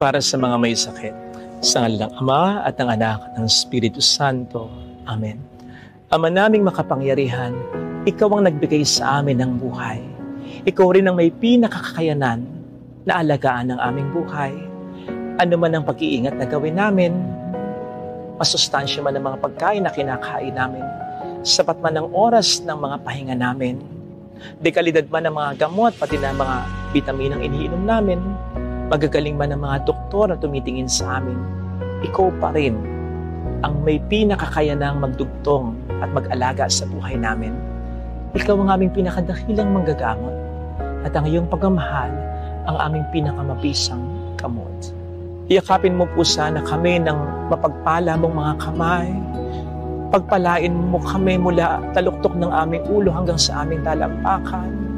Para sa mga may sakit, sa ngalan ng Ama at ng Anak at ng Espiritu Santo. Amen. Ama naming makapangyarihan, Ikaw ang nagbigay sa amin ng buhay. Ikaw rin ang may pinakakakayanan na alagaan ng aming buhay. Ano man ang pag-iingat na gawin namin, masustansya man ang mga pagkain na kinakain namin, sapat man ang oras ng mga pahinga namin, dekalidad man ang mga gamot, pati na mga bitaminang iniinom namin, magagaling man ang mga doktor na tumitingin sa amin, Ikaw pa rin ang may pinakakayanang magdugtong at mag-alaga sa buhay namin. Ikaw ang aming pinakadakilang manggagamot at ang iyong pagmamahal ang aming pinakamabisang kamot. Iyakapin mo po sana kami ng mapagpala mong mga kamay. Pagpalain mo kami mula taluktok ng aming ulo hanggang sa aming talampakan.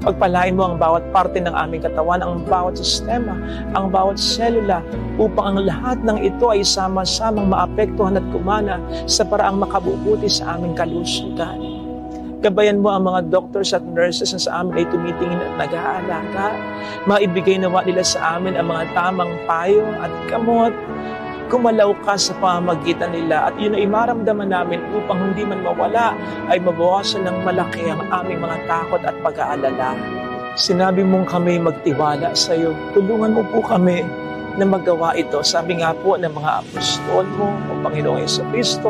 Pagpalain mo ang bawat parte ng aming katawan, ang bawat sistema, ang bawat selula, upang ang lahat ng ito ay sama-samang maapektuhan at kumana sa paraang makabubuti sa aming kalusugan. Gabayan mo ang mga doctors at nurses na sa amin ay tumitingin at nag-aalaga. Maibigay nawa nila sa amin ang mga tamang payo at gamot. Kumalaw ka sa pamamagitan nila at yun ay maramdaman namin upang hindi man mawala ay mabawasan ng malaki ang aming mga takot at pag-aalala. Sinabi mong kami magtiwala sa iyo. Tulungan mo po kami na magawa ito. Sabi nga po ng mga apostol mo, o Panginoong Jesucristo,